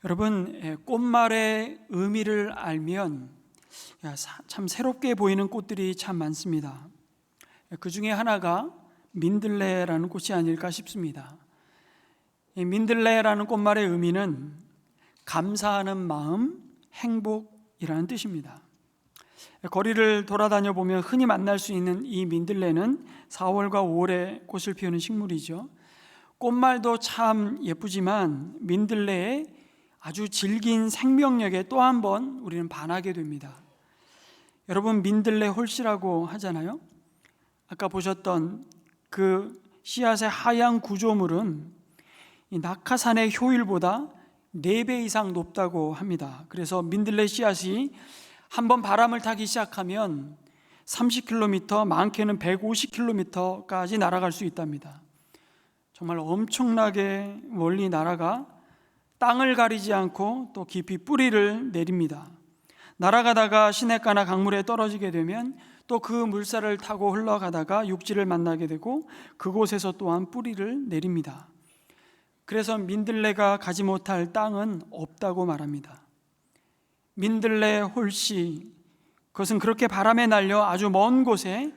여러분, 꽃말의 의미를 알면 참 새롭게 보이는 꽃들이 참 많습니다. 그 중에 하나가 민들레라는 꽃이 아닐까 싶습니다. 이 민들레라는 꽃말의 의미는 감사하는 마음, 행복이라는 뜻입니다. 거리를 돌아다녀 보면 흔히 만날 수 있는 이 민들레는 4월과 5월에 꽃을 피우는 식물이죠. 꽃말도 참 예쁘지만 민들레의 아주 질긴 생명력에 또 한 번 우리는 반하게 됩니다. 여러분, 민들레 홀씨라고 하잖아요. 아까 보셨던 그 씨앗의 하얀 구조물은 이 낙하산의 효율보다 4배 이상 높다고 합니다. 그래서 민들레 씨앗이 한번 바람을 타기 시작하면 30km, 많게는 150km까지 날아갈 수 있답니다. 정말 엄청나게 멀리 날아가 땅을 가리지 않고 또 깊이 뿌리를 내립니다. 날아가다가 시냇가나 강물에 떨어지게 되면 또 그 물살을 타고 흘러가다가 육지를 만나게 되고 그곳에서 또한 뿌리를 내립니다. 그래서 민들레가 가지 못할 땅은 없다고 말합니다. 민들레 홀씨, 그것은 그렇게 바람에 날려 아주 먼 곳에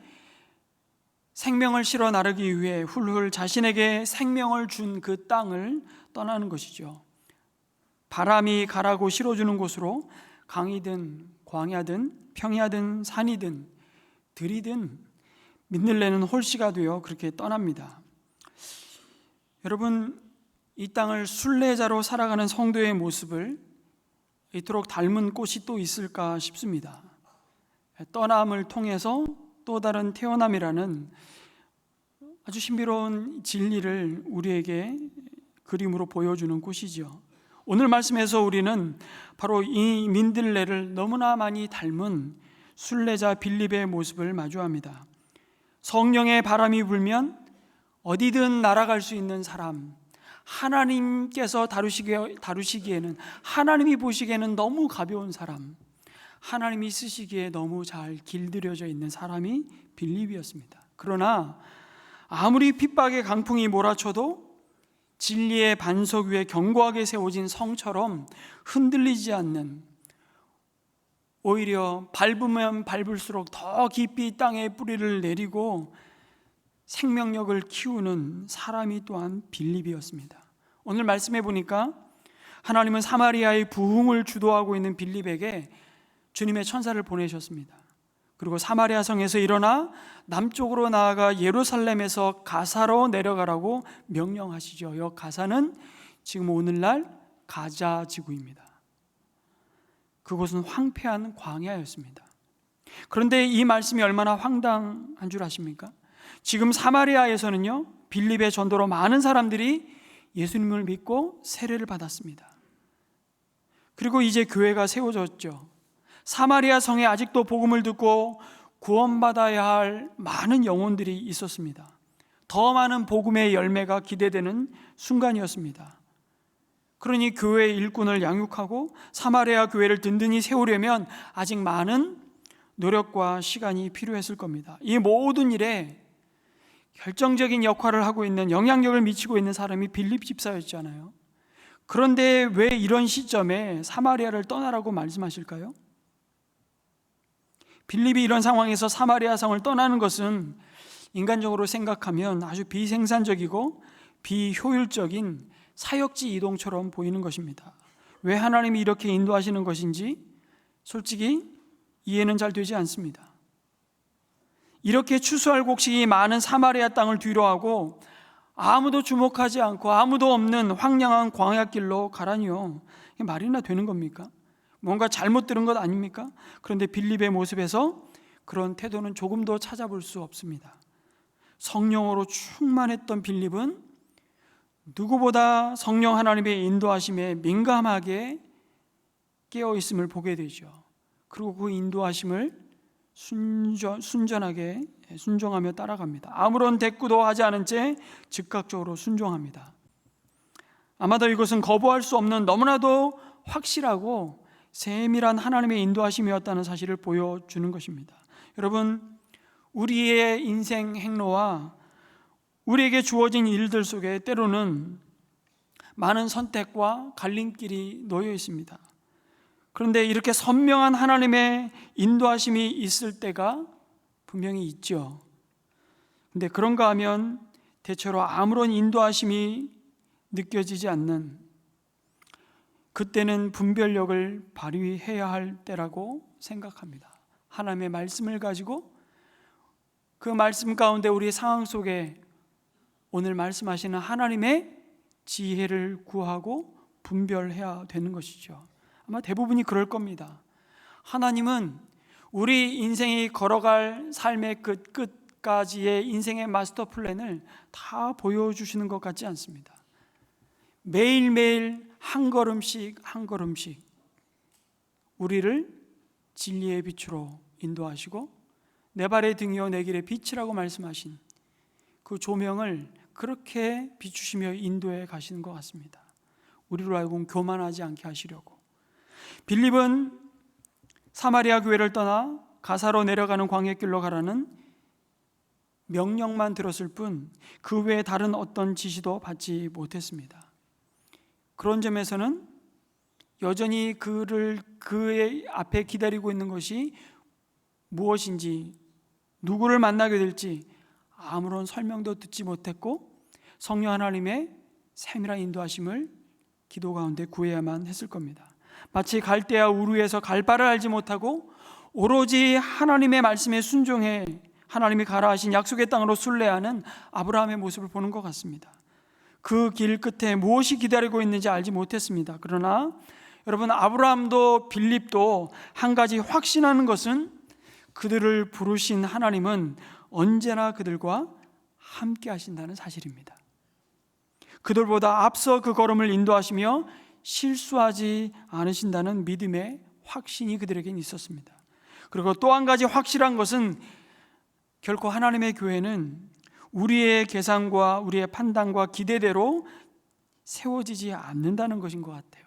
생명을 실어 나르기 위해 훌훌 자신에게 생명을 준 그 땅을 떠나는 것이죠. 바람이 가라고 실어주는 곳으로 강이든 광야든 평야든 산이든 들이든 민들레는 홀씨가 되어 그렇게 떠납니다. 여러분, 이 땅을 순례자로 살아가는 성도의 모습을 이토록 닮은 꽃이 또 있을까 싶습니다. 떠남을 통해서 또 다른 태어남이라는 아주 신비로운 진리를 우리에게 그림으로 보여주는 꽃이죠. 오늘 말씀에서 우리는 바로 이 민들레를 너무나 많이 닮은 순례자 빌립의 모습을 마주합니다. 성령의 바람이 불면 어디든 날아갈 수 있는 사람, 하나님께서 다루시기에는, 하나님이 보시기에는 너무 가벼운 사람, 하나님이 쓰시기에 너무 잘 길들여져 있는 사람이 빌립이었습니다. 그러나 아무리 핍박의 강풍이 몰아쳐도 진리의 반석 위에 견고하게 세워진 성처럼 흔들리지 않는, 오히려 밟으면 밟을수록 더 깊이 땅에 뿌리를 내리고 생명력을 키우는 사람이 또한 빌립이었습니다. 오늘 말씀해 보니까 하나님은 사마리아의 부흥을 주도하고 있는 빌립에게 주님의 천사를 보내셨습니다. 그리고 사마리아 성에서 일어나 남쪽으로 나아가 예루살렘에서 가사로 내려가라고 명령하시죠. 이 가사는 지금 오늘날 가자 지구입니다. 그곳은 황폐한 광야였습니다. 그런데 이 말씀이 얼마나 황당한 줄 아십니까? 지금 사마리아에서는요, 빌립의 전도로 많은 사람들이 예수님을 믿고 세례를 받았습니다. 그리고 이제 교회가 세워졌죠. 사마리아 성에 아직도 복음을 듣고 구원받아야 할 많은 영혼들이 있었습니다. 더 많은 복음의 열매가 기대되는 순간이었습니다. 그러니 교회의 일꾼을 양육하고 사마리아 교회를 든든히 세우려면 아직 많은 노력과 시간이 필요했을 겁니다. 이 모든 일에 결정적인 역할을 하고 있는, 영향력을 미치고 있는 사람이 빌립 집사였잖아요. 그런데 왜 이런 시점에 사마리아를 떠나라고 말씀하실까요? 빌립이 이런 상황에서 사마리아 성을 떠나는 것은 인간적으로 생각하면 아주 비생산적이고 비효율적인 사역지 이동처럼 보이는 것입니다. 왜 하나님이 이렇게 인도하시는 것인지 솔직히 이해는 잘 되지 않습니다. 이렇게 추수할 곡식이 많은 사마리아 땅을 뒤로하고 아무도 주목하지 않고 아무도 없는 황량한 광야길로 가라니요, 말이나 되는 겁니까? 뭔가 잘못 들은 것 아닙니까? 그런데 빌립의 모습에서 그런 태도는 조금도 찾아볼 수 없습니다. 성령으로 충만했던 빌립은 누구보다 성령 하나님의 인도하심에 민감하게 깨어있음을 보게 되죠. 그리고 그 인도하심을 순전하게 순종하며 따라갑니다. 아무런 대꾸도 하지 않은 채 즉각적으로 순종합니다. 아마도 이것은 거부할 수 없는 너무나도 확실하고 세밀한 하나님의 인도하심이었다는 사실을 보여주는 것입니다. 여러분, 우리의 인생 행로와 우리에게 주어진 일들 속에 때로는 많은 선택과 갈림길이 놓여 있습니다. 그런데 이렇게 선명한 하나님의 인도하심이 있을 때가 분명히 있죠. 근데 그런가 하면 대체로 아무런 인도하심이 느껴지지 않는, 그때는 분별력을 발휘해야 할 때라고 생각합니다. 하나님의 말씀을 가지고 그 말씀 가운데 우리 상황 속에 오늘 말씀하시는 하나님의 지혜를 구하고 분별해야 되는 것이죠. 아마 대부분이 그럴 겁니다. 하나님은 우리 인생이 걸어갈 삶의 끝까지의 인생의 마스터 플랜을 다 보여주시는 것 같지 않습니다. 매일매일 한 걸음씩 한 걸음씩 우리를 진리의 빛으로 인도하시고 내 발의 등이요 내 길의 빛이라고 말씀하신 그 조명을 그렇게 비추시며 인도해 가시는 것 같습니다. 우리로 하여금 교만하지 않게 하시려고. 빌립은 사마리아 교회를 떠나 가사로 내려가는 광야길로 가라는 명령만 들었을 뿐 그 외에 다른 어떤 지시도 받지 못했습니다. 그런 점에서는 여전히 그의 앞에 기다리고 있는 것이 무엇인지, 누구를 만나게 될지 아무런 설명도 듣지 못했고 성령 하나님의 세밀한 인도하심을 기도 가운데 구해야만 했을 겁니다. 마치 갈대아 우르에서 갈 바를 알지 못하고 오로지 하나님의 말씀에 순종해 하나님이 가라 하신 약속의 땅으로 순례하는 아브라함의 모습을 보는 것 같습니다. 그 길 끝에 무엇이 기다리고 있는지 알지 못했습니다. 그러나 여러분, 아브라함도 빌립도 한 가지 확신하는 것은 그들을 부르신 하나님은 언제나 그들과 함께 하신다는 사실입니다. 그들보다 앞서 그 걸음을 인도하시며 실수하지 않으신다는 믿음의 확신이 그들에겐 있었습니다. 그리고 또 한 가지 확실한 것은 결코 하나님의 교회는 우리의 계산과 우리의 판단과 기대대로 세워지지 않는다는 것인 것 같아요.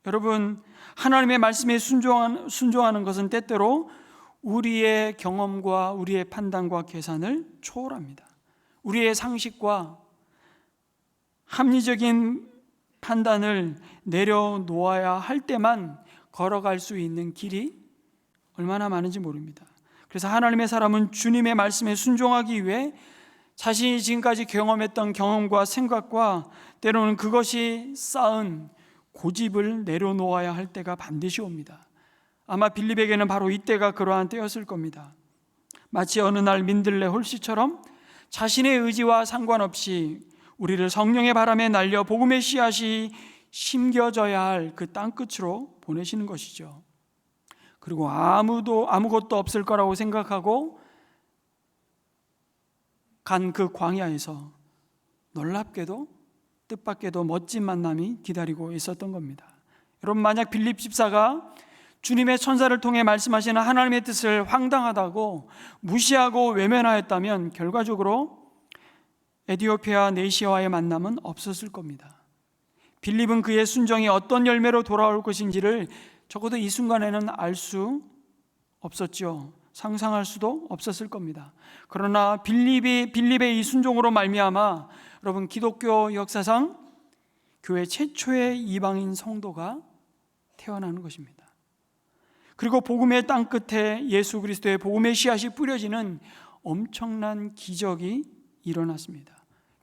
여러분, 하나님의 말씀에 순종하는 것은 때때로 우리의 경험과 우리의 판단과 계산을 초월합니다. 우리의 상식과 합리적인 판단을 내려놓아야 할 때만 걸어갈 수 있는 길이 얼마나 많은지 모릅니다. 그래서 하나님의 사람은 주님의 말씀에 순종하기 위해 자신이 지금까지 경험했던 경험과 생각과 때로는 그것이 쌓은 고집을 내려놓아야 할 때가 반드시 옵니다. 아마 빌립에게는 바로 이때가 그러한 때였을 겁니다. 마치 어느 날 민들레 홀씨처럼 자신의 의지와 상관없이 우리를 성령의 바람에 날려 복음의 씨앗이 심겨져야 할 그 땅끝으로 보내시는 것이죠. 그리고 아무것도 없을 거라고 생각하고 간 그 광야에서 놀랍게도 뜻밖에도 멋진 만남이 기다리고 있었던 겁니다. 여러분, 만약 빌립 집사가 주님의 천사를 통해 말씀하시는 하나님의 뜻을 황당하다고 무시하고 외면하였다면 결과적으로 에티오피아 내시와의 만남은 없었을 겁니다. 빌립은 그의 순종이 어떤 열매로 돌아올 것인지를 적어도 이 순간에는 알 수 없었죠. 상상할 수도 없었을 겁니다. 그러나 빌립의 이 순종으로 말미암아 여러분, 기독교 역사상 교회 최초의 이방인 성도가 태어나는 것입니다. 그리고 복음의 땅끝에 예수 그리스도의 복음의 씨앗이 뿌려지는 엄청난 기적이 일어났습니다.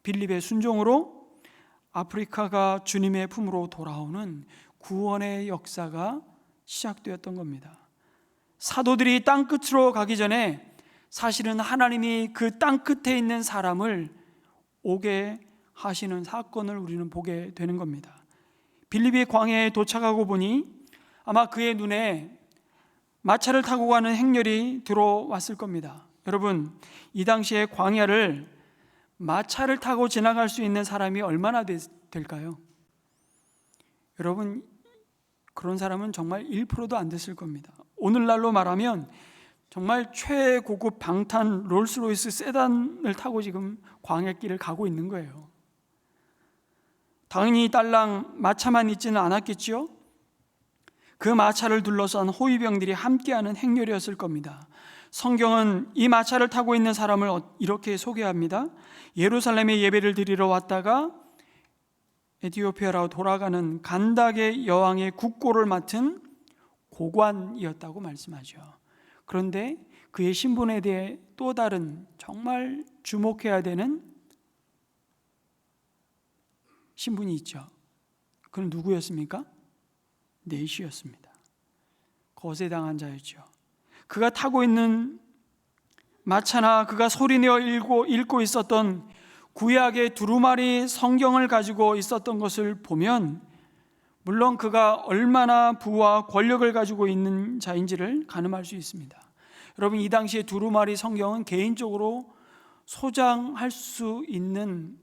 빌립의 순종으로 아프리카가 주님의 품으로 돌아오는 구원의 역사가 시작되었던 겁니다. 사도들이 땅끝으로 가기 전에 사실은 하나님이 그 땅끝에 있는 사람을 오게 하시는 사건을 우리는 보게 되는 겁니다. 빌립이 광야에 도착하고 보니 아마 그의 눈에 마차를 타고 가는 행렬이 들어왔을 겁니다. 여러분, 이 당시에 광야를 마차를 타고 지나갈 수 있는 사람이 얼마나 될까요? 여러분, 그런 사람은 정말 1%도 안 됐을 겁니다. 오늘날로 말하면 정말 최고급 방탄 롤스로이스 세단을 타고 지금 광야길을 가고 있는 거예요. 당연히 딸랑 마차만 있지는 않았겠죠. 그 마차를 둘러싼 호위병들이 함께하는 행렬이었을 겁니다. 성경은 이 마차를 타고 있는 사람을 이렇게 소개합니다. 예루살렘에 예배를 드리러 왔다가 에티오피아로 돌아가는 간닥의 여왕의 국고를 맡은 고관이었다고 말씀하죠. 그런데 그의 신분에 대해 또 다른 정말 주목해야 되는 신분이 있죠. 그는 누구였습니까? 내시였습니다. 거세당한 자였죠. 그가 타고 있는 마차나 그가 소리내어 읽고 있었던 구약의 두루마리 성경을 가지고 있었던 것을 보면 물론 그가 얼마나 부와 권력을 가지고 있는 자인지를 가늠할 수 있습니다. 여러분, 이 당시에 두루마리 성경은 개인적으로 소장할 수 있는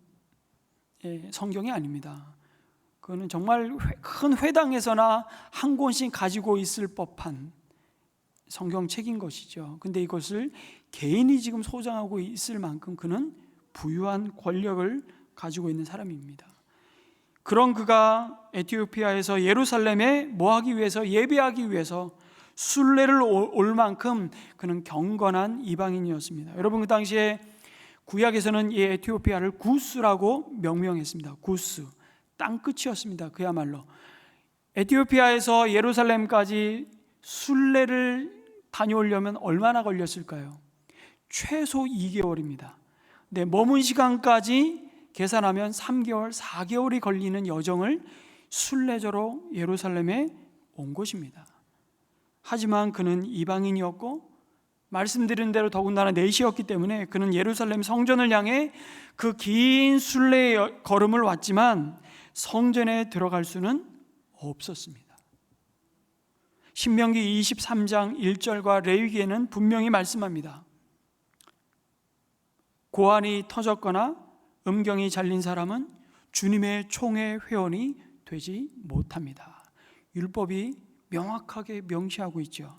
성경이 아닙니다. 그거는 정말 큰 회당에서나 한 권씩 가지고 있을 법한 성경책인 것이죠. 근데 이것을 개인이 지금 소장하고 있을 만큼 그는 부유한 권력을 가지고 있는 사람입니다. 그런 그가 에티오피아에서 예루살렘에 뭐하기 위해서, 예배하기 위해서 순례를 올 만큼 그는 경건한 이방인이었습니다. 여러분, 그 당시에 구약에서는 이 에티오피아를 구스라고 명명했습니다. 구스, 땅끝이었습니다. 그야말로 에티오피아에서 예루살렘까지 순례를 다녀오려면 얼마나 걸렸을까요? 최소 2개월입니다. 네, 머문 시간까지 계산하면 3개월, 4개월이 걸리는 여정을 순례자로 예루살렘에 온 것입니다. 하지만 그는 이방인이었고 말씀드린 대로 더군다나 내시였기 때문에 그는 예루살렘 성전을 향해 그 긴 순례의 걸음을 왔지만 성전에 들어갈 수는 없었습니다. 신명기 23장 1절과 레위기에는 분명히 말씀합니다. 고환이 터졌거나 음경이 잘린 사람은 주님의 총회 회원이 되지 못합니다. 율법이 명확하게 명시하고 있죠.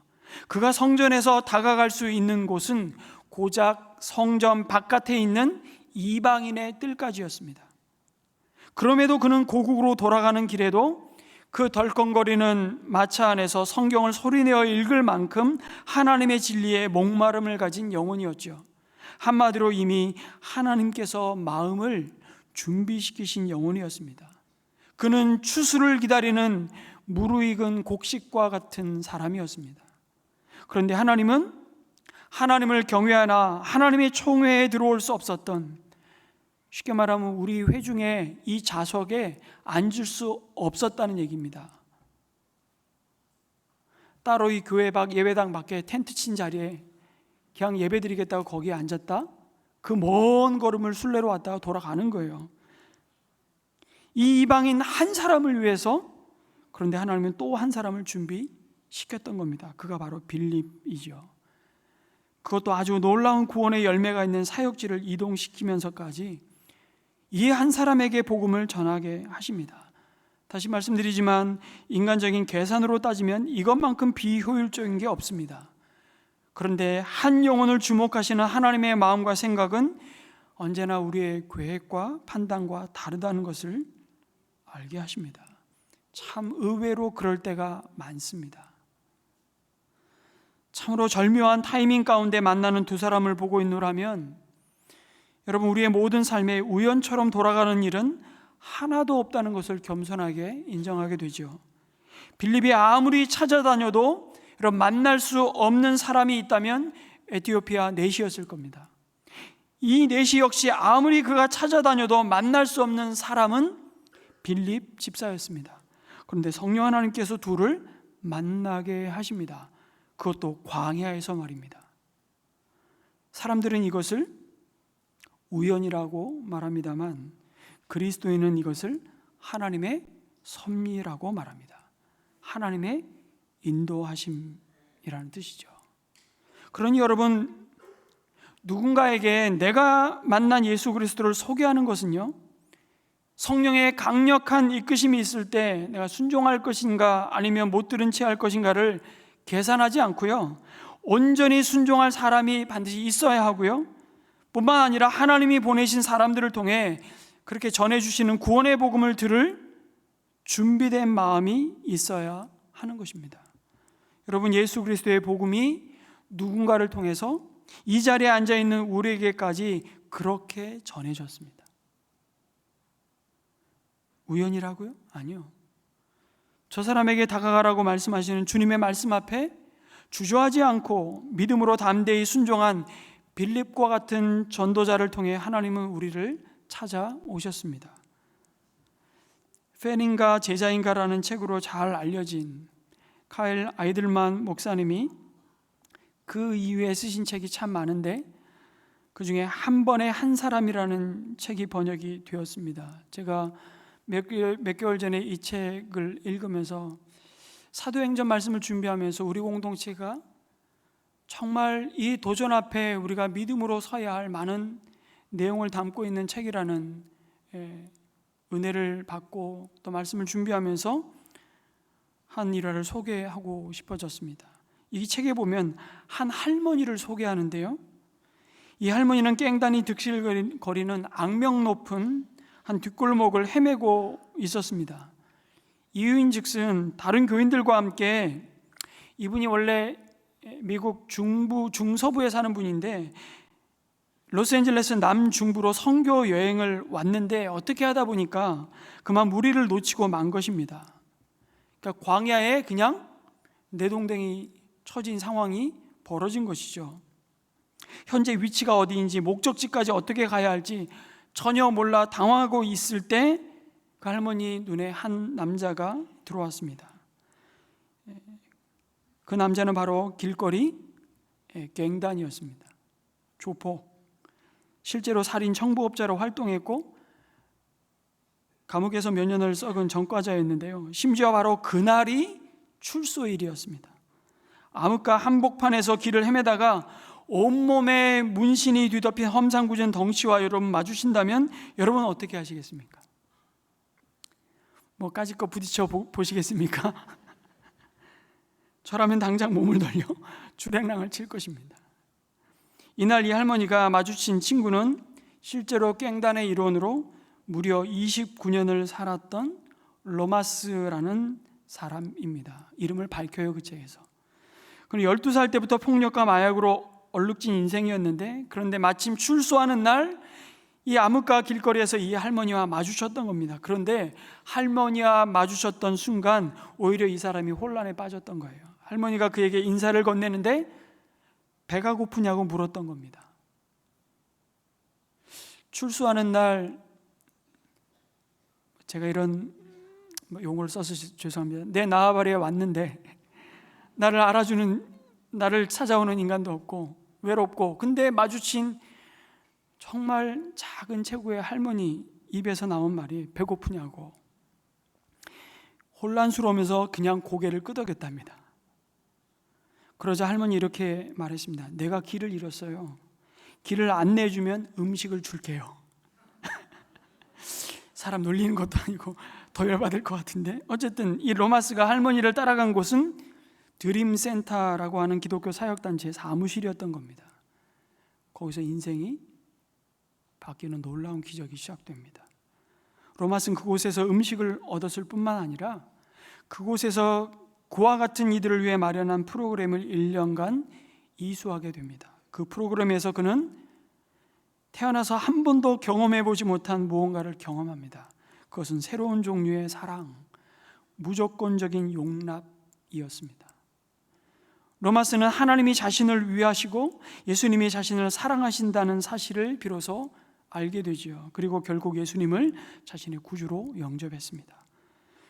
그가 성전에서 다가갈 수 있는 곳은 고작 성전 바깥에 있는 이방인의 뜰까지였습니다. 그럼에도 그는 고국으로 돌아가는 길에도 그 덜컹거리는 마차 안에서 성경을 소리내어 읽을 만큼 하나님의 진리에 목마름을 가진 영혼이었죠. 한마디로 이미 하나님께서 마음을 준비시키신 영혼이었습니다. 그는 추수를 기다리는 무르익은 곡식과 같은 사람이었습니다. 그런데 하나님은 하나님을 경외하나 하나님의 총회에 들어올 수 없었던, 쉽게 말하면 우리 회중에 이 좌석에 앉을 수 없었다는 얘기입니다. 따로 이 교회 밖 예배당 밖에 텐트 친 자리에 그냥 예배 드리겠다고 거기에 앉았다? 그 먼 걸음을 순례로 왔다가 돌아가는 거예요. 이 이방인 한 사람을 위해서, 그런데 하나님은 또 한 사람을 준비시켰던 겁니다. 그가 바로 빌립이죠. 그것도 아주 놀라운 구원의 열매가 있는 사역지를 이동시키면서까지 이 한 사람에게 복음을 전하게 하십니다. 다시 말씀드리지만 인간적인 계산으로 따지면 이것만큼 비효율적인 게 없습니다. 그런데 한 영혼을 주목하시는 하나님의 마음과 생각은 언제나 우리의 계획과 판단과 다르다는 것을 알게 하십니다. 참 의외로 그럴 때가 많습니다. 참으로 절묘한 타이밍 가운데 만나는 두 사람을 보고 있노라면 여러분, 우리의 모든 삶에 우연처럼 돌아가는 일은 하나도 없다는 것을 겸손하게 인정하게 되죠. 빌립이 아무리 찾아다녀도 여러분, 만날 수 없는 사람이 있다면 에티오피아 내시였을 겁니다. 이 내시 역시 아무리 그가 찾아다녀도 만날 수 없는 사람은 빌립 집사였습니다. 그런데 성령 하나님께서 둘을 만나게 하십니다. 그것도 광야에서 말입니다. 사람들은 이것을 우연이라고 말합니다만 그리스도인은 이것을 하나님의 섭리라고 말합니다. 하나님의 인도하심이라는 뜻이죠. 그러니 여러분, 누군가에게 내가 만난 예수 그리스도를 소개하는 것은요, 성령의 강력한 이끄심이 있을 때 내가 순종할 것인가 아니면 못 들은 채 할 것인가를 계산하지 않고요, 온전히 순종할 사람이 반드시 있어야 하고요, 뿐만 아니라 하나님이 보내신 사람들을 통해 그렇게 전해주시는 구원의 복음을 들을 준비된 마음이 있어야 하는 것입니다. 여러분, 예수 그리스도의 복음이 누군가를 통해서 이 자리에 앉아있는 우리에게까지 그렇게 전해졌습니다. 우연이라고요? 아니요. 저 사람에게 다가가라고 말씀하시는 주님의 말씀 앞에 주저하지 않고 믿음으로 담대히 순종한 빌립과 같은 전도자를 통해 하나님은 우리를 찾아오셨습니다. 팬인가 제자인가라는 책으로 잘 알려진 카일 아이들만 목사님이 그 이후에 쓰신 책이 참 많은데 그 중에 한 번에 한 사람이라는 책이 번역이 되었습니다. 제가 몇 개월 전에 이 책을 읽으면서 사도행전 말씀을 준비하면서 우리 공동체가 정말 이 도전 앞에 우리가 믿음으로 서야 할 많은 내용을 담고 있는 책이라는 은혜를 받고 또 말씀을 준비하면서 한 일화를 소개하고 싶어졌습니다. 이 책에 보면 한 할머니를 소개하는데요, 이 할머니는 깽단이 득실거리는 악명 높은 한 뒷골목을 헤매고 있었습니다. 이유인즉슨 다른 교인들과 함께, 이분이 원래 미국 중서부에 사는 분인데 로스앤젤레스 남중부로 선교 여행을 왔는데 어떻게 하다 보니까 그만 무리를 놓치고 만 것입니다. 그러니까 광야에 그냥 내동댕이 처진 상황이 벌어진 것이죠. 현재 위치가 어디인지 목적지까지 어떻게 가야 할지 전혀 몰라 당황하고 있을 때 그 할머니 눈에 한 남자가 들어왔습니다. 그 남자는 바로 길거리 갱단이었습니다. 조폭, 실제로 살인 청부업자로 활동했고 감옥에서 몇 년을 썩은 전과자였는데요, 심지어 바로 그날이 출소일이었습니다. 암흑가 한복판에서 길을 헤매다가 온몸에 문신이 뒤덮인 험상궂은 덩치와 여러분 마주친다면 여러분은 어떻게 하시겠습니까? 까짓 거 부딪혀 보시겠습니까? 저라면 당장 몸을 돌려 주랭랑을 칠 것입니다. 이날 이 할머니가 마주친 친구는 실제로 깽단의 일원으로 무려 29년을 살았던 로마스라는 사람입니다. 이름을 밝혀요, 그 책에서. 그럼 12살 때부터 폭력과 마약으로 얼룩진 인생이었는데, 그런데 마침 출소하는 날 이 암흑가 길거리에서 이 할머니와 마주쳤던 겁니다. 그런데 할머니와 마주쳤던 순간 오히려 이 사람이 혼란에 빠졌던 거예요. 할머니가 그에게 인사를 건네는데 배가 고프냐고 물었던 겁니다. 출소하는 날, 제가 이런 용어를 써서 죄송합니다. 내 나와바리에 왔는데 나를 알아주는, 나를 찾아오는 인간도 없고 외롭고, 근데 마주친 정말 작은 체구의 할머니 입에서 나온 말이 배고프냐고. 혼란스러우면서 그냥 고개를 끄덕였답니다. 그러자 할머니 이렇게 말했습니다. 내가 길을 잃었어요. 길을 안내해주면 음식을 줄게요. 사람 놀리는 것도 아니고 더 열받을 것 같은데, 어쨌든 이 로마스가 할머니를 따라간 곳은 드림센터라고 하는 기독교 사역단체의 사무실이었던 겁니다. 거기서 인생이 바뀌는 놀라운 기적이 시작됩니다. 로마스는 그곳에서 음식을 얻었을 뿐만 아니라 그곳에서 그와 같은 이들을 위해 마련한 프로그램을 1년간 이수하게 됩니다. 그 프로그램에서 그는 태어나서 한 번도 경험해보지 못한 무언가를 경험합니다. 그것은 새로운 종류의 사랑, 무조건적인 용납이었습니다. 로마스는 하나님이 자신을 위하시고 예수님이 자신을 사랑하신다는 사실을 비로소 알게 되지요. 그리고 결국 예수님을 자신의 구주로 영접했습니다.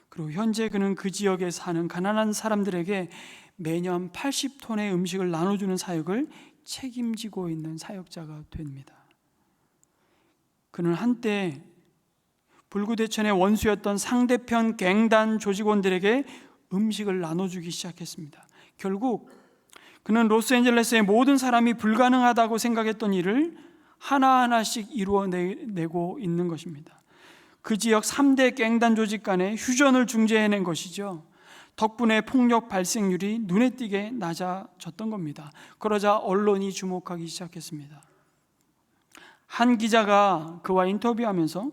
그리고 현재 그는 그 지역에 사는 가난한 사람들에게 매년 80톤의 음식을 나눠주는 사역을 책임지고 있는 사역자가 됩니다. 그는 한때 불구대천의 원수였던 상대편 갱단 조직원들에게 음식을 나눠주기 시작했습니다. 결국 그는 로스앤젤레스의 모든 사람이 불가능하다고 생각했던 일을 하나하나씩 이루어내고 있는 것입니다. 그 지역 3대 갱단 조직 간의 휴전을 중재해낸 것이죠. 덕분에 폭력 발생률이 눈에 띄게 낮아졌던 겁니다. 그러자 언론이 주목하기 시작했습니다. 한 기자가 그와 인터뷰하면서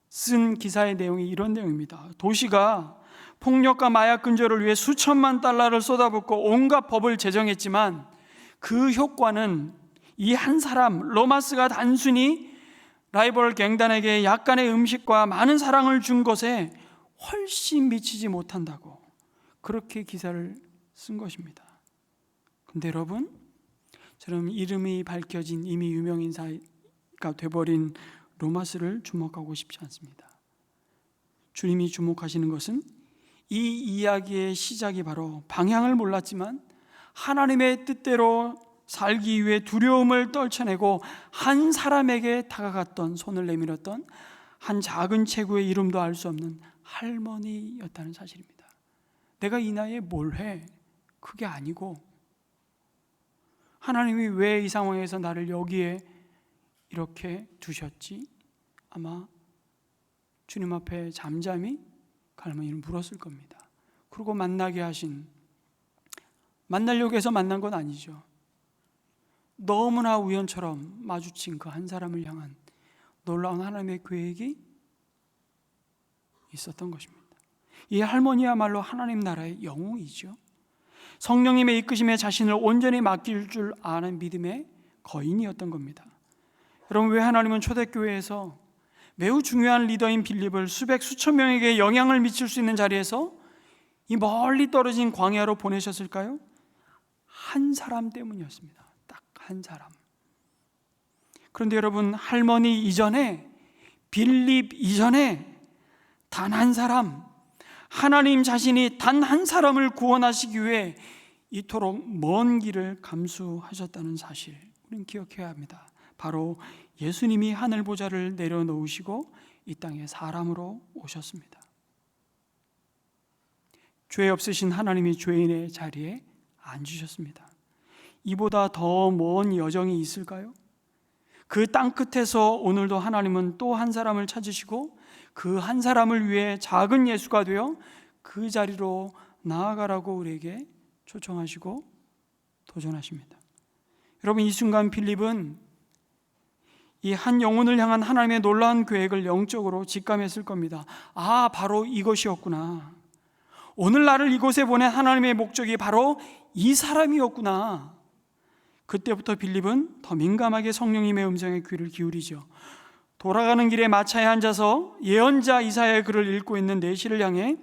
쓴 기사의 내용이 이런 내용입니다. 도시가 폭력과 마약 근절을 위해 수천만 달러를 쏟아붓고 온갖 법을 제정했지만 그 효과는 이 한 사람 로마스가 단순히 라이벌 갱단에게 약간의 음식과 많은 사랑을 준 것에 훨씬 미치지 못한다고 그렇게 기사를 쓴 것입니다. 근데 여러분, 저는 이름이 밝혀진 이미 유명인사가 돼버린 로마스를 주목하고 싶지 않습니다. 주님이 주목하시는 것은 이 이야기의 시작이 바로 방향을 몰랐지만 하나님의 뜻대로 살기 위해 두려움을 떨쳐내고 한 사람에게 다가갔던, 손을 내밀었던 한 작은 체구의 이름도 알 수 없는 할머니였다는 사실입니다. 내가 이 나이에 뭘 해? 그게 아니고 하나님이 왜 이 상황에서 나를 여기에 이렇게 두셨지? 아마 주님 앞에 잠잠히 할머니는 물었을 겁니다. 그리고 만나게 하신, 만나려고 해서 만난 건 아니죠. 너무나 우연처럼 마주친 그 한 사람을 향한 놀라운 하나님의 계획이 있었던 것입니다. 이 할머니야말로 하나님 나라의 영웅이죠. 성령님의 이끄심에 자신을 온전히 맡길 줄 아는 믿음의 거인이었던 겁니다. 여러분, 왜 하나님은 초대교회에서 매우 중요한 리더인 빌립을 수백 수천 명에게 영향을 미칠 수 있는 자리에서 이 멀리 떨어진 광야로 보내셨을까요? 한 사람 때문이었습니다. 딱 한 사람. 그런데 여러분, 할머니 이전에, 빌립 이전에 단 한 사람, 하나님 자신이 단 한 사람을 구원하시기 위해 이토록 먼 길을 감수하셨다는 사실, 우리는 기억해야 합니다. 바로 예수님이 하늘 보좌를 내려놓으시고 이 땅에 사람으로 오셨습니다. 죄 없으신 하나님이 죄인의 자리에 앉으셨습니다. 이보다 더 먼 여정이 있을까요? 그 땅 끝에서 오늘도 하나님은 또 한 사람을 찾으시고 그 한 사람을 위해 작은 예수가 되어 그 자리로 나아가라고 우리에게 초청하시고 도전하십니다. 여러분, 이 순간 빌립은 이 한 영혼을 향한 하나님의 놀라운 계획을 영적으로 직감했을 겁니다. 아, 바로 이것이었구나. 오늘 나를 이곳에 보낸 하나님의 목적이 바로 이 사람이었구나. 그때부터 빌립은 더 민감하게 성령님의 음성에 귀를 기울이죠. 돌아가는 길에 마차에 앉아서 예언자 이사야의 글을 읽고 있는 내시를 향해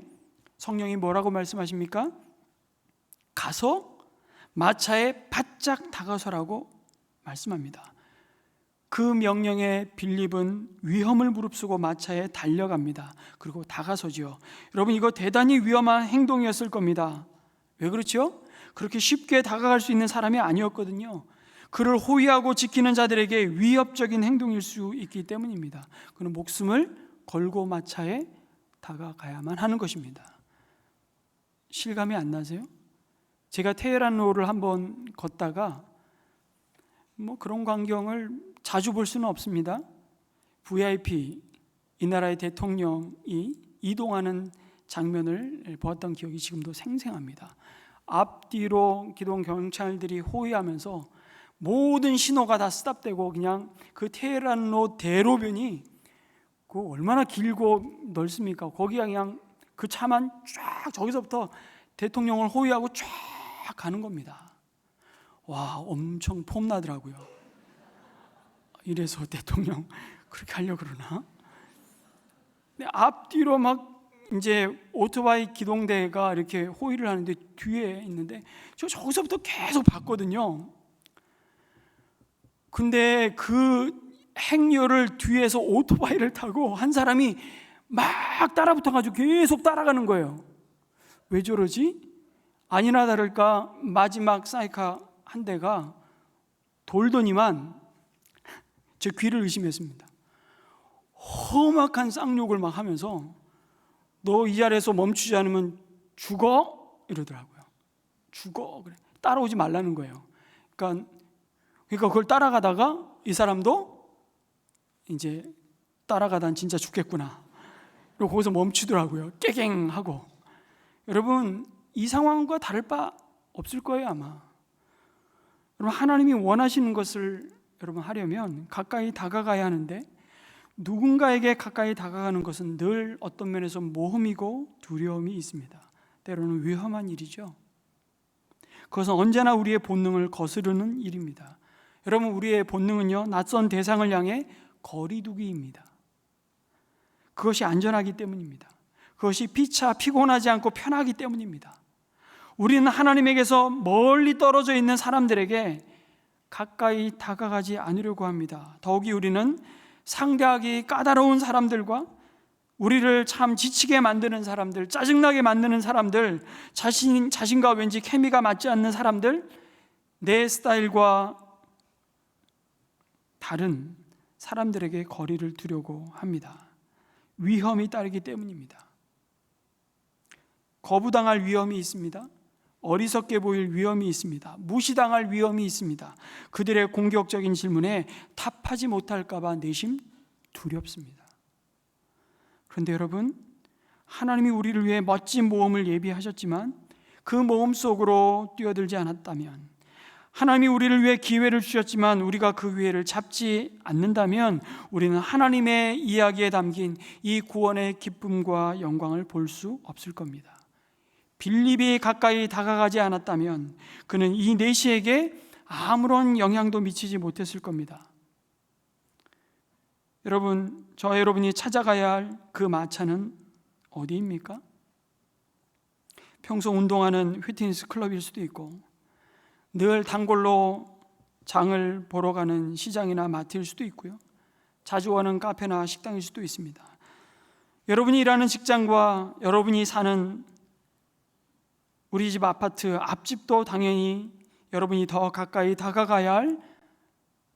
성령이 뭐라고 말씀하십니까? 가서 마차에 바짝 다가서라고 말씀합니다. 그 명령에 빌립은 위험을 무릅쓰고 마차에 달려갑니다. 그리고 다가서지요. 여러분, 이거 대단히 위험한 행동이었을 겁니다. 왜 그렇죠? 그렇게 쉽게 다가갈 수 있는 사람이 아니었거든요. 그를 호위하고 지키는 자들에게 위협적인 행동일 수 있기 때문입니다. 그는 목숨을 걸고 마차에 다가가야만 하는 것입니다. 실감이 안 나세요? 제가 테헤란로를 한번 걷다가 그런 광경을 자주 볼 수는 없습니다. VIP, 이 나라의 대통령이 이동하는 장면을 보았던 기억이 지금도 생생합니다. 앞뒤로 기동 경찰들이 호위하면서 모든 신호가 다 스탑되고 그냥 그 테헤란로 대로변이 그 얼마나 길고 넓습니까? 거기가 그냥 그 차만 쫙 저기서부터 대통령을 호위하고 쫙 가는 겁니다. 와, 엄청 폼나더라고요. 이래서 대통령 그렇게 하려고 그러나? 근데 앞뒤로 막 이제 오토바이 기동대가 이렇게 호위를 하는데 뒤에 있는데 저기서부터 계속 봤거든요. 근데 그 행렬을 뒤에서 오토바이를 타고 한 사람이 막 따라붙어가지고 계속 따라가는 거예요. 왜 저러지? 아니나 다를까 마지막 사이카 한 대가 돌더니만 제 귀를 의심했습니다. 험악한 쌍욕을 막 하면서 너 이 자리에서 멈추지 않으면 죽어? 이러더라고요. 죽어. 그래. 따라오지 말라는 거예요. 그러니까 그걸 따라가다가 이 사람도 이제 따라가다 진짜 죽겠구나. 그리고 거기서 멈추더라고요. 깨갱 하고. 여러분, 이 상황과 다를 바 없을 거예요, 아마. 여러분, 하나님이 원하시는 것을 여러분 하려면 가까이 다가가야 하는데 누군가에게 가까이 다가가는 것은 늘 어떤 면에서 모험이고 두려움이 있습니다. 때로는 위험한 일이죠. 그것은 언제나 우리의 본능을 거스르는 일입니다. 여러분, 우리의 본능은요, 낯선 대상을 향해 거리두기입니다. 그것이 안전하기 때문입니다. 그것이 피차 피곤하지 않고 편하기 때문입니다. 우리는 하나님에게서 멀리 떨어져 있는 사람들에게 가까이 다가가지 않으려고 합니다. 더욱이 우리는 상대하기 까다로운 사람들과 우리를 참 지치게 만드는 사람들, 짜증나게 만드는 사람들, 자신과 왠지 케미가 맞지 않는 사람들, 내 스타일과 다른 사람들에게 거리를 두려고 합니다. 위험이 따르기 때문입니다. 거부당할 위험이 있습니다. 어리석게 보일 위험이 있습니다. 무시당할 위험이 있습니다. 그들의 공격적인 질문에 답하지 못할까 봐 내심 두렵습니다. 그런데 여러분, 하나님이 우리를 위해 멋진 모험을 예비하셨지만 그 모험 속으로 뛰어들지 않았다면, 하나님이 우리를 위해 기회를 주셨지만 우리가 그 기회를 잡지 않는다면 우리는 하나님의 이야기에 담긴 이 구원의 기쁨과 영광을 볼 수 없을 겁니다. 빌립이 가까이 다가가지 않았다면 그는 이 내시에게 아무런 영향도 미치지 못했을 겁니다. 여러분, 저와 여러분이 찾아가야 할 그 마차는 어디입니까? 평소 운동하는 휘트니스 클럽일 수도 있고, 늘 단골로 장을 보러 가는 시장이나 마트일 수도 있고요, 자주 오는 카페나 식당일 수도 있습니다. 여러분이 일하는 직장과 여러분이 사는 우리 집 아파트 앞집도 당연히 여러분이 더 가까이 다가가야 할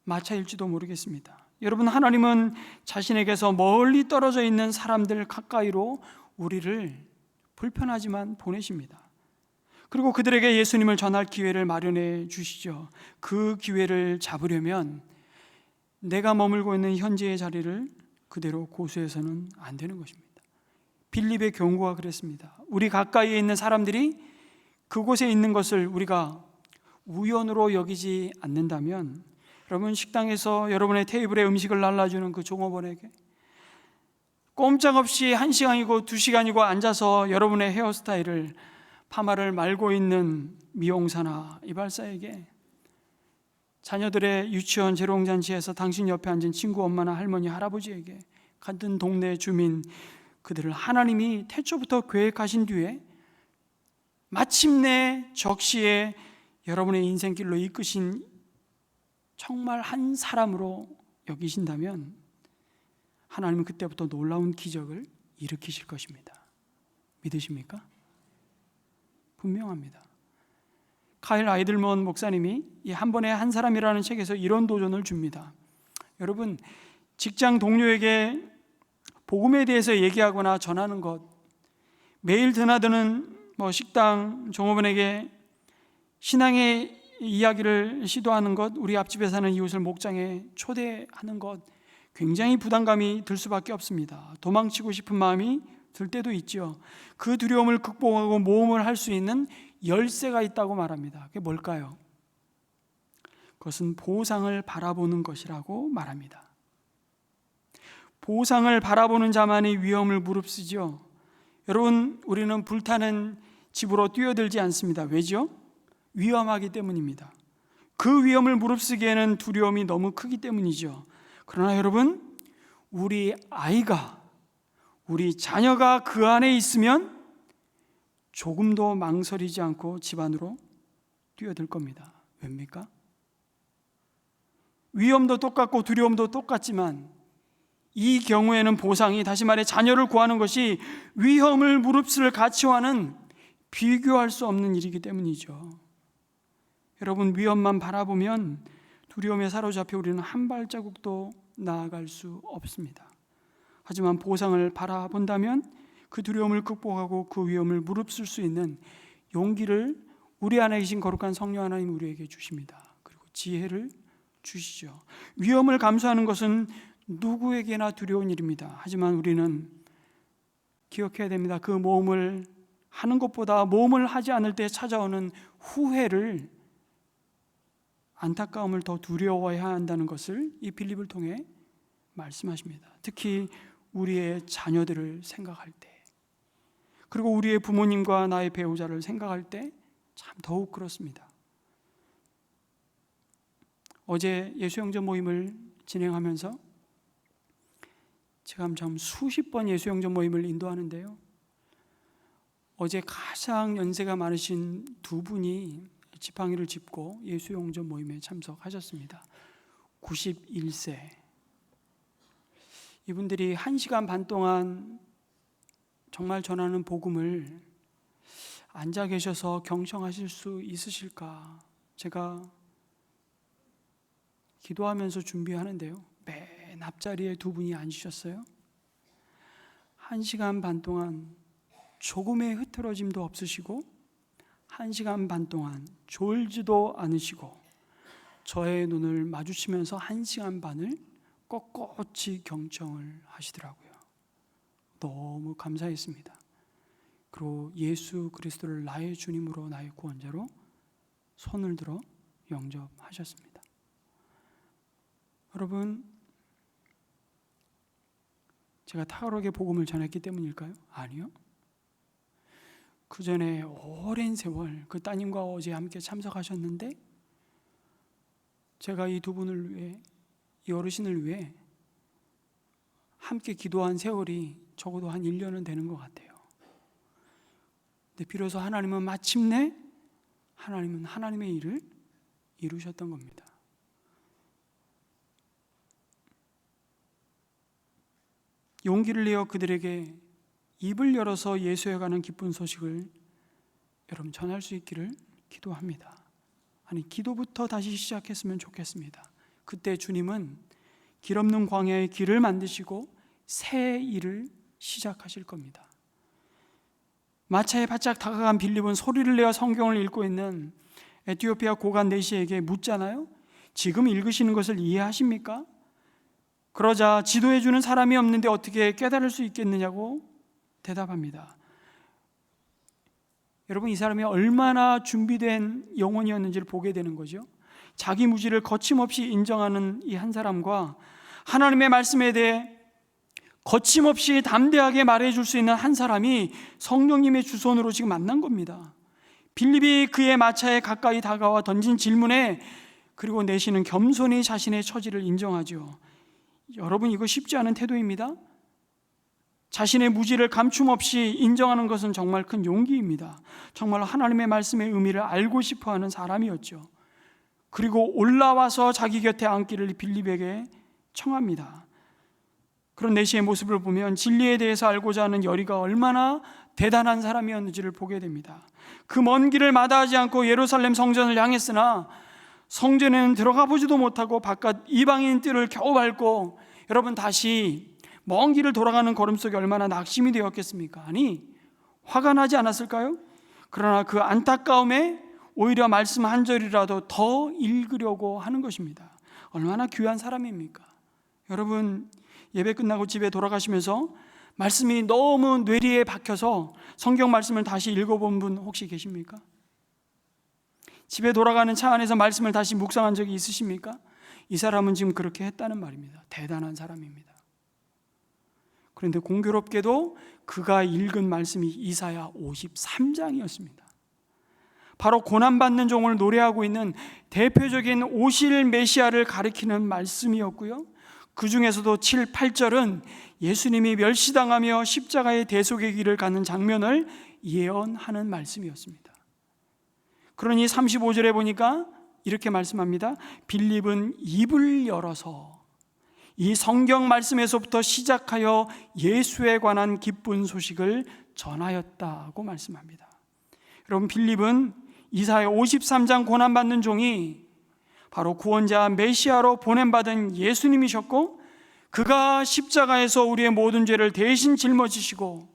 마차일지도 모르겠습니다. 여러분, 하나님은 자신에게서 멀리 떨어져 있는 사람들 가까이로 우리를 불편하지만 보내십니다. 그리고 그들에게 예수님을 전할 기회를 마련해 주시죠. 그 기회를 잡으려면 내가 머물고 있는 현재의 자리를 그대로 고수해서는 안 되는 것입니다. 빌립의 경고가 그랬습니다. 우리 가까이에 있는 사람들이 그곳에 있는 것을 우리가 우연으로 여기지 않는다면, 여러분, 식당에서 여러분의 테이블에 음식을 날라주는 그 종업원에게 꼼짝없이 1시간이고 2시간이고 앉아서 여러분의 헤어스타일을, 파마를 말고 있는 미용사나 이발사에게, 자녀들의 유치원 재롱잔치에서 당신 옆에 앉은 친구 엄마나 할머니 할아버지에게, 같은 동네 주민, 그들을 하나님이 태초부터 계획하신 뒤에 마침내 적시에 여러분의 인생길로 이끄신 정말 한 사람으로 여기신다면 하나님은 그때부터 놀라운 기적을 일으키실 것입니다. 믿으십니까? 분명합니다. 카일 아이들먼 목사님이 이 한 번에 한 사람이라는 책에서 이런 도전을 줍니다. 여러분, 직장 동료에게 복음에 대해서 얘기하거나 전하는 것, 매일 드나드는 식당 종업원에게 신앙의 이야기를 시도하는 것, 우리 앞집에 사는 이웃을 목장에 초대하는 것, 굉장히 부담감이 들 수밖에 없습니다. 도망치고 싶은 마음이 들 때도 있죠. 그 두려움을 극복하고 모험을 할 수 있는 열쇠가 있다고 말합니다. 그게 뭘까요? 그것은 보상을 바라보는 것이라고 말합니다. 보상을 바라보는 자만이 위험을 무릅쓰죠. 여러분, 우리는 불타는 집으로 뛰어들지 않습니다. 왜죠? 위험하기 때문입니다. 그 위험을 무릅쓰기에는 두려움이 너무 크기 때문이죠. 그러나 여러분, 우리 아이가, 우리 자녀가 그 안에 있으면 조금도 망설이지 않고 집 안으로 뛰어들 겁니다. 왜입니까? 위험도 똑같고 두려움도 똑같지만 이 경우에는 보상이, 다시 말해 자녀를 구하는 것이 위험을 무릅쓸 가치와는 비교할 수 없는 일이기 때문이죠. 여러분, 위험만 바라보면 두려움에 사로잡혀 우리는 한 발자국도 나아갈 수 없습니다. 하지만 보상을 바라본다면 그 두려움을 극복하고 그 위험을 무릅쓸 수 있는 용기를 우리 안에 계신 거룩한 성령 하나님 우리에게 주십니다. 그리고 지혜를 주시죠. 위험을 감수하는 것은 누구에게나 두려운 일입니다. 하지만 우리는 기억해야 됩니다. 그 모험을 하는 것보다 모험을 하지 않을 때 찾아오는 후회를, 안타까움을 더 두려워해야 한다는 것을 이 빌립을 통해 말씀하십니다. 특히 우리의 자녀들을 생각할 때, 그리고 우리의 부모님과 나의 배우자를 생각할 때 참 더욱 그렇습니다. 어제 예수영전 모임을 진행하면서 제가 참 수십 번 예수영접 모임을 인도하는데요, 어제 가장 연세가 많으신 두 분이 지팡이를 짚고 예수영접 모임에 참석하셨습니다. 91세. 이분들이 1시간 반 동안 정말 전하는 복음을 앉아 계셔서 경청하실 수 있으실까, 제가 기도하면서 준비하는데요, 맨 앞자리에 두 분이 앉으셨어요. 1시간 반 동안 조금의 흐트러짐도 없으시고 1시간 반 동안 졸지도 않으시고 저의 눈을 마주치면서 1시간 반을 꼿꼿이 경청을 하시더라고요. 너무 감사했습니다. 그리고 예수 그리스도를 나의 주님으로 나의 구원자로 손을 들어 영접하셨습니다. 여러분, 제가 탁월하게 복음을 전했기 때문일까요? 아니요. 그 전에 오랜 세월 그 따님과 어제 함께 참석하셨는데, 제가 이 두 분을 위해, 이 어르신을 위해 함께 기도한 세월이 적어도 한 1년은 되는 것 같아요. 근데 비로소 하나님은 마침내 하나님의 일을 이루셨던 겁니다. 용기를 내어 그들에게 입을 열어서 예수에 관한 기쁜 소식을 여러분 전할 수 있기를 기도합니다. 아니, 기도부터 다시 시작했으면 좋겠습니다. 그때 주님은 길 없는 광야에 길을 만드시고 새 일을 시작하실 겁니다. 마차에 바짝 다가간 빌립은 소리를 내어 성경을 읽고 있는 에티오피아 고관 내시에게 묻잖아요. 지금 읽으시는 것을 이해하십니까? 그러자 지도해 주는 사람이 없는데 어떻게 깨달을 수 있겠느냐고 대답합니다. 여러분, 이 사람이 얼마나 준비된 영혼이었는지를 보게 되는 거죠. 자기 무지를 거침없이 인정하는 이 한 사람과 하나님의 말씀에 대해 거침없이 담대하게 말해줄 수 있는 한 사람이 성령님의 주선으로 지금 만난 겁니다. 빌립이 그의 마차에 가까이 다가와 던진 질문에 그리고 내시는 겸손히 자신의 처지를 인정하죠. 여러분, 이거 쉽지 않은 태도입니다. 자신의 무지를 감춤없이 인정하는 것은 정말 큰 용기입니다. 정말 하나님의 말씀의 의미를 알고 싶어하는 사람이었죠. 그리고 올라와서 자기 곁에 앉기를 빌립에게 청합니다. 그런 내시의 모습을 보면 진리에 대해서 알고자 하는 열의가 얼마나 대단한 사람이었는지를 보게 됩니다. 그 먼 길을 마다하지 않고 예루살렘 성전을 향했으나 성전에는 들어가 보지도 못하고 바깥 이방인 뜰을 겨우 밟고, 여러분, 다시 먼 길을 돌아가는 걸음 속에 얼마나 낙심이 되었겠습니까? 아니, 화가 나지 않았을까요? 그러나 그 안타까움에 오히려 말씀 한 절이라도 더 읽으려고 하는 것입니다. 얼마나 귀한 사람입니까? 여러분, 예배 끝나고 집에 돌아가시면서 말씀이 너무 뇌리에 박혀서 성경 말씀을 다시 읽어본 분 혹시 계십니까? 집에 돌아가는 차 안에서 말씀을 다시 묵상한 적이 있으십니까? 이 사람은 지금 그렇게 했다는 말입니다. 대단한 사람입니다. 그런데 공교롭게도 그가 읽은 말씀이 이사야 53장이었습니다. 바로 고난받는 종을 노래하고 있는 대표적인 오실 메시아를 가리키는 말씀이었고요, 그 중에서도 7, 8절은 예수님이 멸시당하며 십자가의 대속의 길을 가는 장면을 예언하는 말씀이었습니다. 그러니 35절에 보니까 이렇게 말씀합니다. 빌립은 입을 열어서 이 성경 말씀에서부터 시작하여 예수에 관한 기쁜 소식을 전하였다고 말씀합니다. 여러분, 빌립은 이사야 53장 고난받는 종이 바로 구원자 메시아로 보냄받은 예수님이셨고, 그가 십자가에서 우리의 모든 죄를 대신 짊어지시고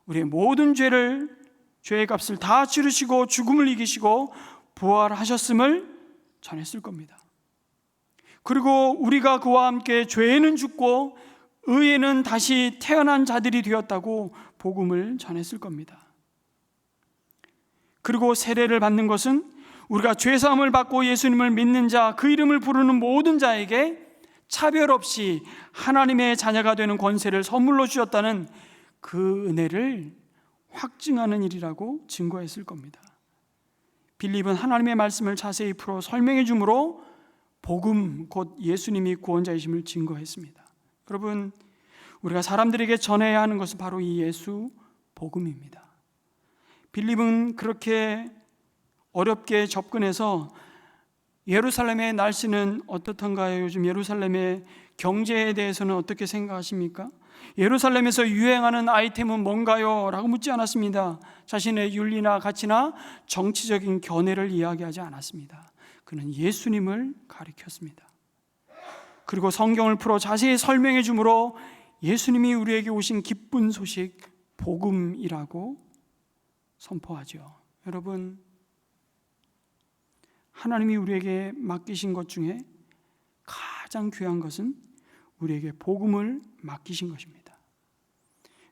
우리의 모든 죄의 값을 다 치르시고 죽음을 이기시고 부활하셨음을 전했을 겁니다. 그리고 우리가 그와 함께 죄에는 죽고 의에는 다시 태어난 자들이 되었다고 복음을 전했을 겁니다. 그리고 세례를 받는 것은 우리가 죄사함을 받고 예수님을 믿는 자, 그 이름을 부르는 모든 자에게 차별 없이 하나님의 자녀가 되는 권세를 선물로 주셨다는 그 은혜를 확증하는 일이라고 증거했을 겁니다. 빌립은 하나님의 말씀을 자세히 풀어 설명해 주므로 복음, 곧 예수님이 구원자이심을 증거했습니다. 여러분, 우리가 사람들에게 전해야 하는 것은 바로 이 예수 복음입니다. 빌립은 그렇게 어렵게 접근해서 예루살렘의 날씨는 어떻던가요? 요즘 예루살렘의 경제에 대해서는 어떻게 생각하십니까? 예루살렘에서 유행하는 아이템은 뭔가요? 라고 묻지 않았습니다. 자신의 윤리나 가치나 정치적인 견해를 이야기하지 않았습니다. 그는 예수님을 가리켰습니다. 그리고 성경을 풀어 자세히 설명해 주므로 예수님이 우리에게 오신 기쁜 소식, 복음이라고 선포하죠. 여러분, 하나님이 우리에게 맡기신 것 중에 가장 귀한 것은 우리에게 복음을 맡기신 것입니다.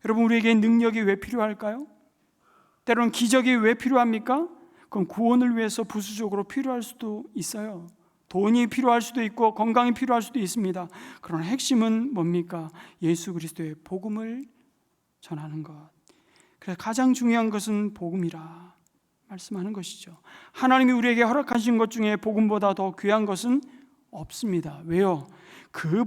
여러분, 우리에게 능력이 왜 필요할까요? 때로는 기적이 왜 필요합니까? 그건 구원을 위해서 부수적으로 필요할 수도 있어요. 돈이 필요할 수도 있고 건강이 필요할 수도 있습니다. 그러나 핵심은 뭡니까? 예수 그리스도의 복음을 전하는 것. 그래서 가장 중요한 것은 복음이라 말씀하는 것이죠. 하나님이 우리에게 허락하신 것 중에 복음보다 더 귀한 것은 없습니다. 왜요? 그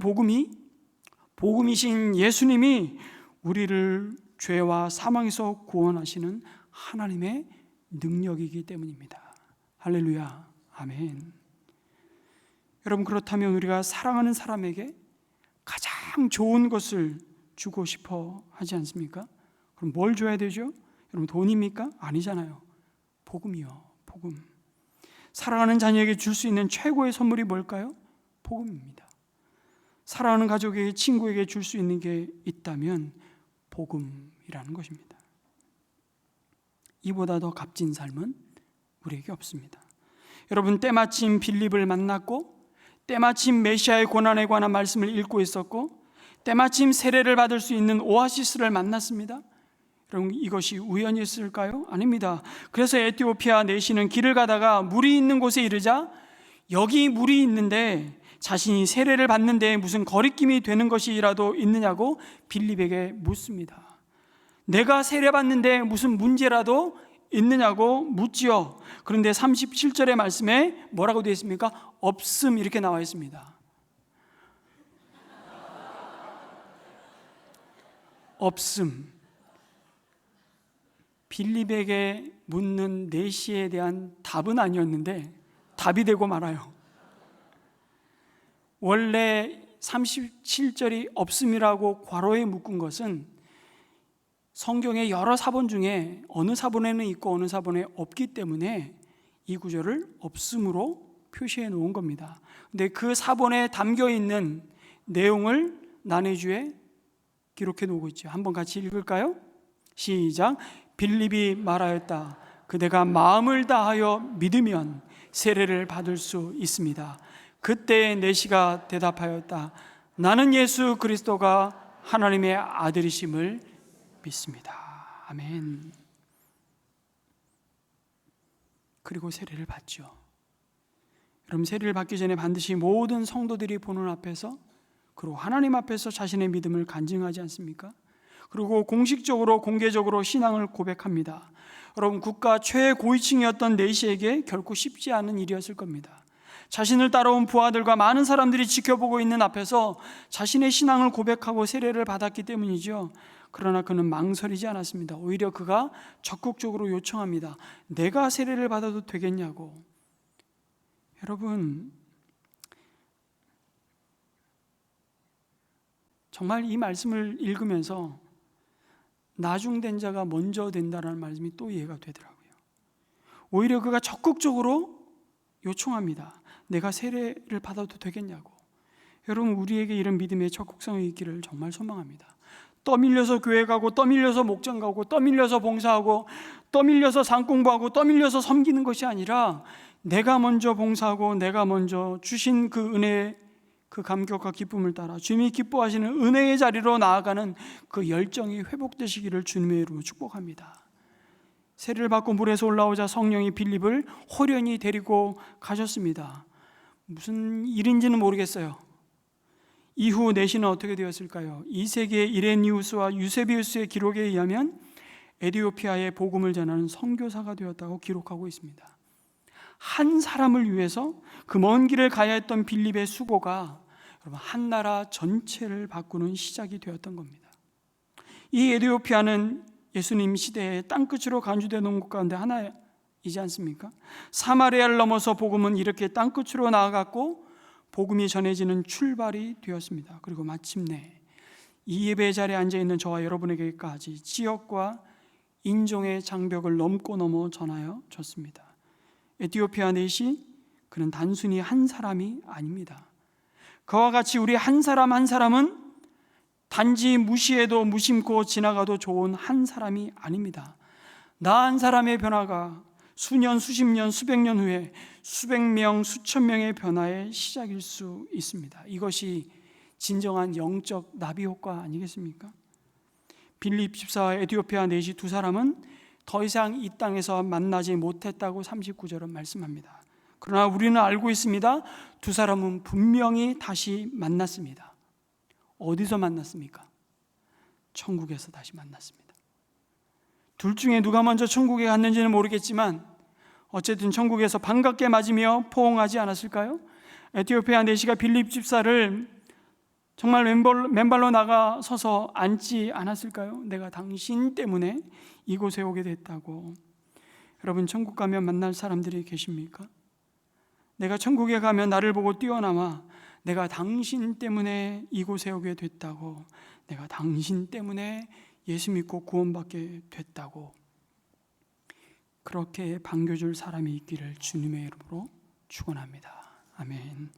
복음이신 예수님이 우리를 죄와 사망에서 구원하시는 하나님의 능력이기 때문입니다. 할렐루야, 아멘. 여러분, 그렇다면 우리가 사랑하는 사람에게 가장 좋은 것을 주고 싶어 하지 않습니까? 그럼 뭘 줘야 되죠? 여러분, 돈입니까? 아니잖아요. 복음이요, 복음. 사랑하는 자녀에게 줄 수 있는 최고의 선물이 뭘까요? 복음입니다. 사랑하는 가족에게, 친구에게 줄 수 있는 게 있다면 복음이라는 것입니다. 이보다 더 값진 삶은 우리에게 없습니다. 여러분, 때마침 빌립을 만났고 때마침 메시아의 고난에 관한 말씀을 읽고 있었고 때마침 세례를 받을 수 있는 오아시스를 만났습니다. 여러분, 이것이 우연이었을까요? 아닙니다. 그래서 에티오피아 내시는 길을 가다가 물이 있는 곳에 이르자 여기 물이 있는데 자신이 세례를 받는데 무슨 거리낌이 되는 것이라도 있느냐고 빌립에게 묻습니다. 내가 세례 받는데 무슨 문제라도 있느냐고 묻지요. 그런데 37절의 말씀에 뭐라고 되어 있습니까? 없음, 이렇게 나와 있습니다. 없음. 빌립에게 묻는 내시에 대한 답은 아니었는데 답이 되고 말아요. 원래 37절이 없음이라고 괄호에 묶은 것은 성경의 여러 사본 중에 어느 사본에는 있고 어느 사본에 없기 때문에 이 구절을 없음으로 표시해 놓은 겁니다. 근데 그 사본에 담겨 있는 내용을 난해주에 기록해 놓고 있죠. 한번 같이 읽을까요? 시작. 빌립이 말하였다. 그대가 마음을 다하여 믿으면 세례를 받을 수 있습니다. 그때 내시가 대답하였다. 나는 예수 그리스도가 하나님의 아들이심을 믿습니다. 아멘. 그리고 세례를 받죠. 여러분, 세례를 받기 전에 반드시 모든 성도들이 보는 앞에서, 그리고 하나님 앞에서 자신의 믿음을 간증하지 않습니까? 그리고 공식적으로 공개적으로 신앙을 고백합니다. 여러분, 국가 최고위층이었던 내시에게 결코 쉽지 않은 일이었을 겁니다. 자신을 따라온 부하들과 많은 사람들이 지켜보고 있는 앞에서 자신의 신앙을 고백하고 세례를 받았기 때문이죠. 그러나 그는 망설이지 않았습니다. 오히려 그가 적극적으로 요청합니다. 내가 세례를 받아도 되겠냐고. 여러분, 정말 이 말씀을 읽으면서 나중된 자가 먼저 된다라는 말씀이 또 이해가 되더라고요. 오히려 그가 적극적으로 요청합니다. 내가 세례를 받아도 되겠냐고. 여러분, 우리에게 이런 믿음의 적극성이 있기를 정말 소망합니다. 떠밀려서 교회 가고, 떠밀려서 목장 가고, 떠밀려서 봉사하고, 떠밀려서 상공부하고, 떠밀려서 섬기는 것이 아니라 내가 먼저 봉사하고 내가 먼저 주신 그 은혜, 그 감격과 기쁨을 따라 주님이 기뻐하시는 은혜의 자리로 나아가는 그 열정이 회복되시기를 주님의 이름으로 축복합니다. 세례를 받고 물에서 올라오자 성령이 빌립을 호련히 데리고 가셨습니다. 무슨 일인지는 모르겠어요. 이후 내시는 어떻게 되었을까요? 2세기의 이레니우스와 유세비우스의 기록에 의하면 에티오피아에 복음을 전하는 선교사가 되었다고 기록하고 있습니다. 한 사람을 위해서 그 먼 길을 가야 했던 빌립의 수고가 여러분, 한 나라 전체를 바꾸는 시작이 되었던 겁니다. 이 에티오피아는 예수님 시대에 땅끝으로 간주되는 곳 가운데 하나이지 않습니까? 사마리아를 넘어서 복음은 이렇게 땅끝으로 나아갔고 복음이 전해지는 출발이 되었습니다. 그리고 마침내 이 예배 자리에 앉아있는 저와 여러분에게까지 지역과 인종의 장벽을 넘고 넘어 전하여 줬습니다. 에티오피아 넷이 그는 단순히 한 사람이 아닙니다. 그와 같이 우리 한 사람 한 사람은 단지 무시해도 무심코 지나가도 좋은 한 사람이 아닙니다. 나 한 사람의 변화가 수년, 수십 년, 수백 년 후에 수백 명, 수천 명의 변화의 시작일 수 있습니다. 이것이 진정한 영적 나비 효과 아니겠습니까? 빌립 집사와 에티오피아 넷이 두 사람은 더 이상 이 땅에서 만나지 못했다고 39절은 말씀합니다. 그러나 우리는 알고 있습니다. 두 사람은 분명히 다시 만났습니다. 어디서 만났습니까? 천국에서 다시 만났습니다. 둘 중에 누가 먼저 천국에 갔는지는 모르겠지만 어쨌든 천국에서 반갑게 맞으며 포옹하지 않았을까요? 에티오피아 넷이가 빌립 집사를 정말 맨발로 나가서서 앉지 않았을까요? 내가 당신 때문에 이곳에 오게 됐다고. 여러분, 천국 가면 만날 사람들이 계십니까? 내가 천국에 가면 나를 보고 뛰어나와 내가 당신 때문에 이곳에 오게 됐다고, 내가 당신 때문에 예수 믿고 구원받게 됐다고 그렇게 반겨줄 사람이 있기를 주님의 이름으로 축원합니다. 아멘.